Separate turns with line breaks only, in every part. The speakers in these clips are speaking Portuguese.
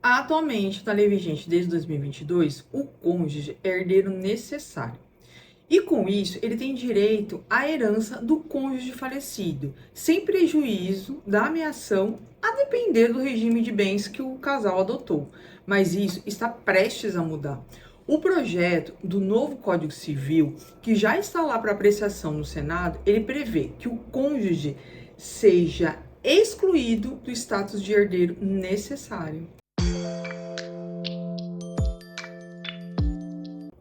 Atualmente, está lei vigente desde 2022, o cônjuge é herdeiro necessário. E com isso, ele tem direito à herança do cônjuge falecido, sem prejuízo da ameação, a depender do regime de bens que o casal adotou. Mas isso está prestes a mudar. O projeto do novo Código Civil, que já está lá para apreciação no Senado, ele prevê que o cônjuge seja excluído do status de herdeiro necessário.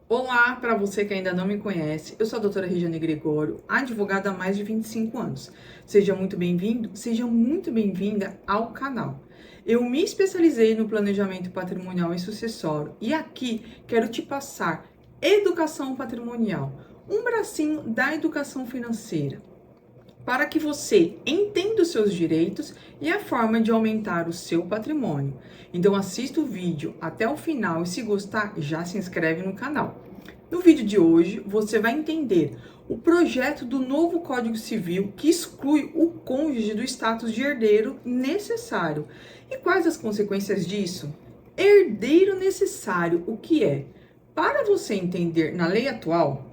Olá, para você que ainda não me conhece, eu sou a doutora Regiane Gregório, advogada há mais de 25 anos. Seja muito bem-vindo, seja muito bem-vinda ao canal. Eu me especializei no planejamento patrimonial e sucessório e aqui quero te passar educação patrimonial, um bracinho da educação financeira, para que você entenda os seus direitos e a forma de aumentar o seu patrimônio. Então assista o vídeo até o final e se gostar, já se inscreve no canal. No vídeo de hoje, você vai entender o projeto do novo Código Civil que exclui o cônjuge do status de herdeiro necessário. E quais as consequências disso? Herdeiro necessário, o que é? Para você entender na lei atual,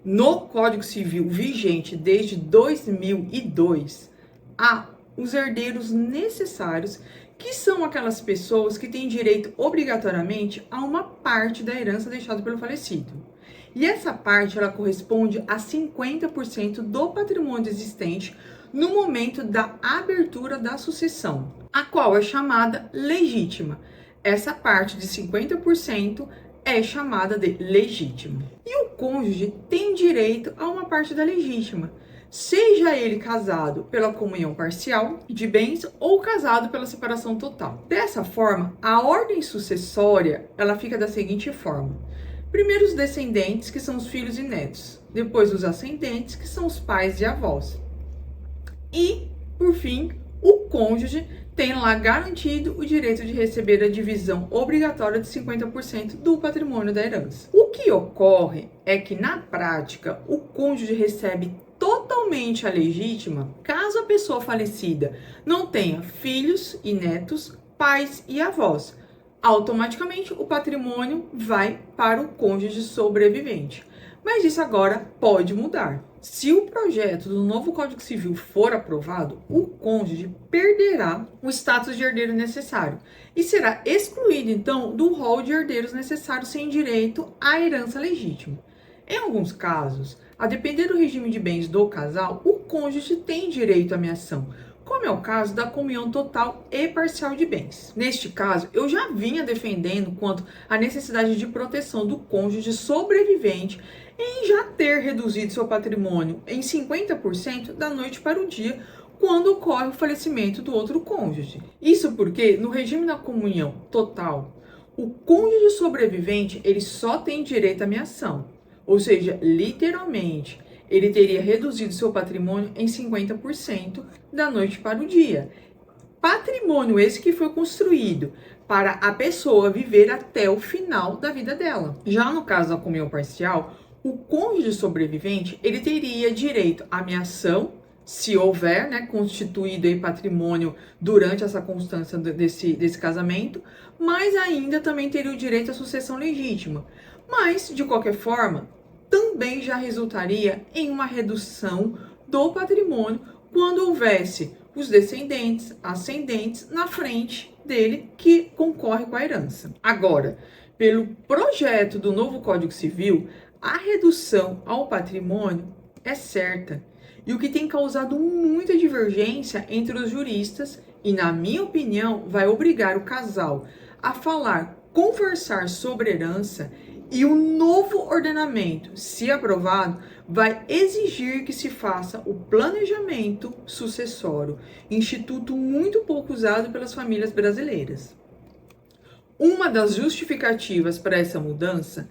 no Código Civil vigente desde 2002, há os herdeiros necessários, que são aquelas pessoas que têm direito obrigatoriamente a uma parte da herança deixada pelo falecido. E essa parte ela corresponde a 50% do patrimônio existente no momento da abertura da sucessão, a qual é chamada legítima. Essa parte de 50% é chamada de legítima. E o cônjuge tem direito a uma parte da legítima, seja ele casado pela comunhão parcial de bens ou casado pela separação total. Dessa forma, a ordem sucessória ela fica da seguinte forma: primeiro os descendentes, que são os filhos e netos, depois os ascendentes, que são os pais e avós, e, por fim, o cônjuge tem lá garantido o direito de receber a divisão obrigatória de 50% do patrimônio da herança. O que ocorre é que, na prática, o cônjuge recebe totalmente a legítima caso a pessoa falecida não tenha filhos e netos, pais e avós. Automaticamente, o patrimônio vai para o cônjuge sobrevivente. Mas isso agora pode mudar. Se o projeto do novo Código Civil for aprovado, o cônjuge perderá o status de herdeiro necessário e será excluído, então, do rol de herdeiros necessários sem direito à herança legítima. Em alguns casos, a depender do regime de bens do casal, o cônjuge tem direito à meação, como é o caso da comunhão total e parcial de bens. Neste caso, eu já vinha defendendo quanto à necessidade de proteção do cônjuge sobrevivente em já ter reduzido seu patrimônio em 50% da noite para o dia, quando ocorre o falecimento do outro cônjuge. Isso porque, no regime da comunhão total, o cônjuge sobrevivente ele só tem direito à meação, ou seja, literalmente, ele teria reduzido seu patrimônio em 50% da noite para o dia. Patrimônio esse que foi construído para a pessoa viver até o final da vida dela. Já no caso da comunhão parcial, o cônjuge sobrevivente ele teria direito à meação, se houver constituído aí patrimônio durante essa constância desse casamento, mas ainda também teria o direito à sucessão legítima. Mas, de qualquer forma, também já resultaria em uma redução do patrimônio quando houvesse os descendentes, ascendentes na frente dele que concorre com a herança. Agora, pelo projeto do novo Código Civil, a redução ao patrimônio é certa. E o que tem causado muita divergência entre os juristas e, na minha opinião, vai obrigar o casal a conversar sobre herança. E o novo ordenamento, se aprovado, vai exigir que se faça o planejamento sucessório, instituto muito pouco usado pelas famílias brasileiras. Uma das justificativas para essa mudança,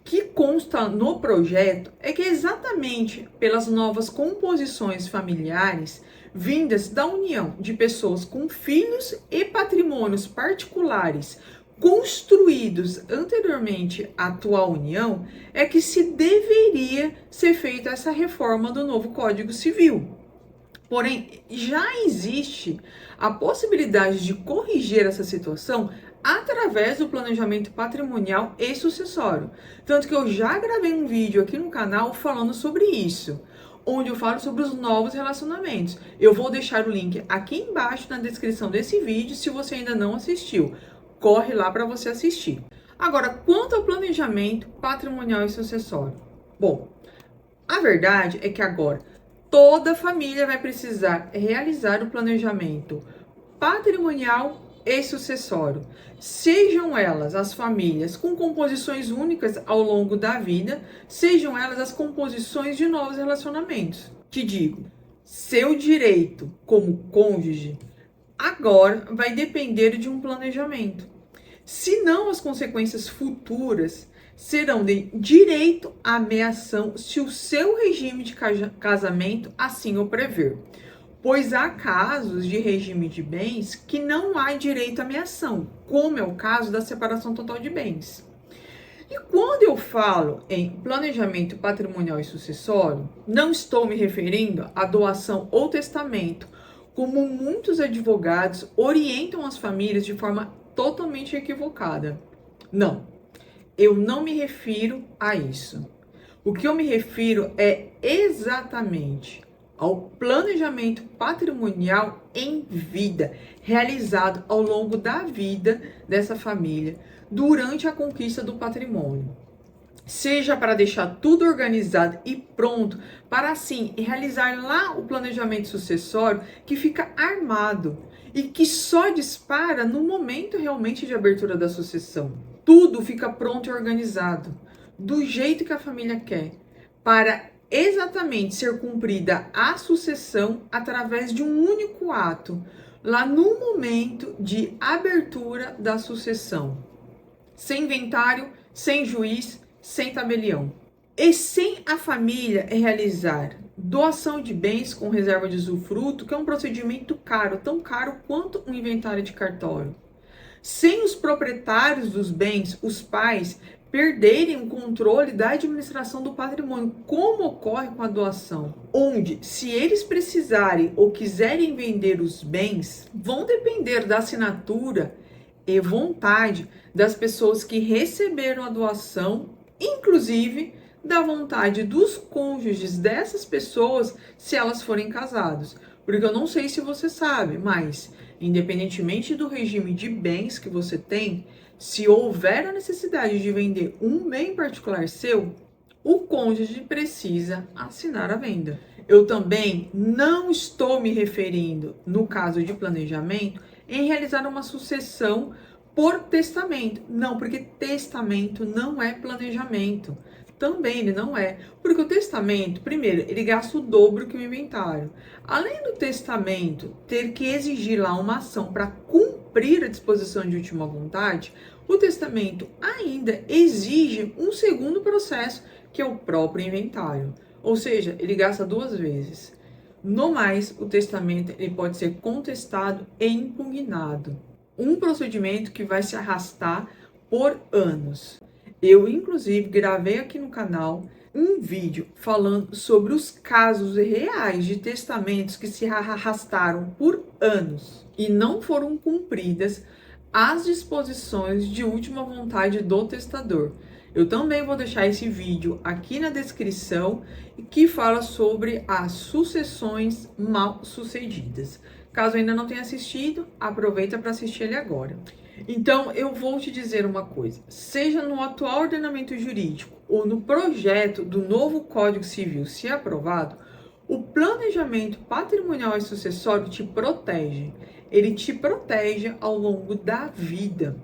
que consta no projeto, é que exatamente pelas novas composições familiares vindas da união de pessoas com filhos e patrimônios particulares construídos anteriormente à atual união, é que se deveria ser feita essa reforma do novo Código Civil. Porém, já existe a possibilidade de corrigir essa situação através do planejamento patrimonial e sucessório. Tanto que eu já gravei um vídeo aqui no canal falando sobre isso, onde eu falo sobre os novos relacionamentos. Eu vou deixar o link aqui embaixo na descrição desse vídeo, se você ainda não assistiu. Corre lá para você assistir. Agora, quanto ao planejamento patrimonial e sucessório. Bom, a verdade é que agora toda família vai precisar realizar o planejamento patrimonial e sucessório. Sejam elas as famílias com composições únicas ao longo da vida, sejam elas as composições de novos relacionamentos. Te digo, seu direito como cônjuge agora vai depender de um planejamento. Senão, as consequências futuras serão de direito à meação se o seu regime de casamento assim o prever. Pois há casos de regime de bens que não há direito à meação, como é o caso da separação total de bens. E quando eu falo em planejamento patrimonial e sucessório, não estou me referindo à doação ou testamento, como muitos advogados orientam as famílias de forma totalmente equivocada. Não, eu não me refiro a isso. O que eu me refiro é exatamente ao planejamento patrimonial em vida, realizado ao longo da vida dessa família, durante a conquista do patrimônio. Seja para deixar tudo organizado e pronto, para assim realizar lá o planejamento sucessório que fica armado e que só dispara no momento realmente de abertura da sucessão. Tudo fica pronto e organizado, do jeito que a família quer, para exatamente ser cumprida a sucessão através de um único ato, lá no momento de abertura da sucessão. Sem inventário, sem juiz, sem tabelião. E sem a família realizar doação de bens com reserva de usufruto, que é um procedimento caro, tão caro quanto um inventário de cartório. Sem os proprietários dos bens, os pais, perderem o controle da administração do patrimônio, como ocorre com a doação, onde, se eles precisarem ou quiserem vender os bens, vão depender da assinatura e vontade das pessoas que receberam a doação, inclusive da vontade dos cônjuges dessas pessoas, se elas forem casados. Porque eu não sei se você sabe, mas independentemente do regime de bens que você tem, se houver a necessidade de vender um bem particular seu, o cônjuge precisa assinar a venda. Eu também não estou me referindo, no caso de planejamento, em realizar uma sucessão por testamento. Não, porque testamento não é planejamento. Também ele não é. Porque o testamento, primeiro, ele gasta o dobro que o inventário. Além do testamento ter que exigir lá uma ação para cumprir a disposição de última vontade, o testamento ainda exige um segundo processo, que é o próprio inventário. Ou seja, ele gasta duas vezes. No mais, o testamento ele pode ser contestado e impugnado. Um procedimento que vai se arrastar por anos. Eu, inclusive, gravei aqui no canal um vídeo falando sobre os casos reais de testamentos que se arrastaram por anos e não foram cumpridas as disposições de última vontade do testador. Eu também vou deixar esse vídeo aqui na descrição, que fala sobre as sucessões mal sucedidas. Caso ainda não tenha assistido, aproveita para assistir ele agora. Então, eu vou te dizer uma coisa, seja no atual ordenamento jurídico ou no projeto do novo Código Civil, se aprovado, o planejamento patrimonial e sucessório te protege. Ele te protege ao longo da vida,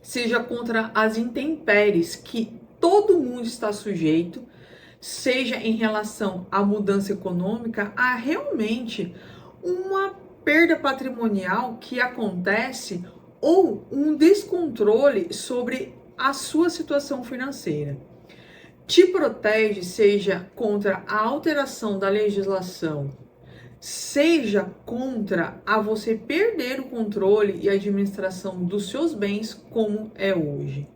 seja contra as intempéries que todo mundo está sujeito, seja em relação à mudança econômica, a realmente uma perda patrimonial que acontece ou um descontrole sobre a sua situação financeira. Te protege, seja contra a alteração da legislação, seja contra a você perder o controle e a administração dos seus bens, como é hoje.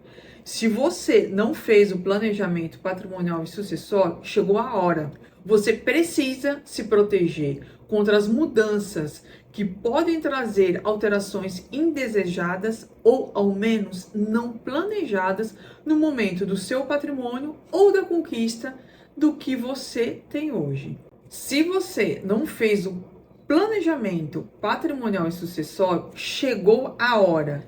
Se você não fez o planejamento patrimonial e sucessório, chegou a hora. Você precisa se proteger. contra as mudanças que podem trazer alterações indesejadas ou ao menos não planejadas no momento do seu patrimônio ou da conquista do que você tem hoje. Se você não fez o planejamento patrimonial e sucessório, chegou a hora.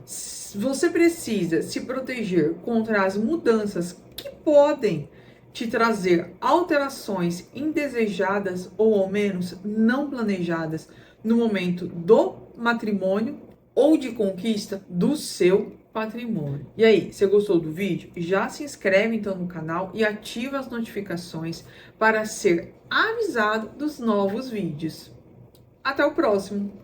Você precisa se proteger contra as mudanças que podem te trazer alterações indesejadas ou ao menos não planejadas no momento do matrimônio ou de conquista do seu patrimônio. E aí, você gostou do vídeo? Já se inscreve então no canal e ativa as notificações para ser avisado dos novos vídeos. Até o próximo!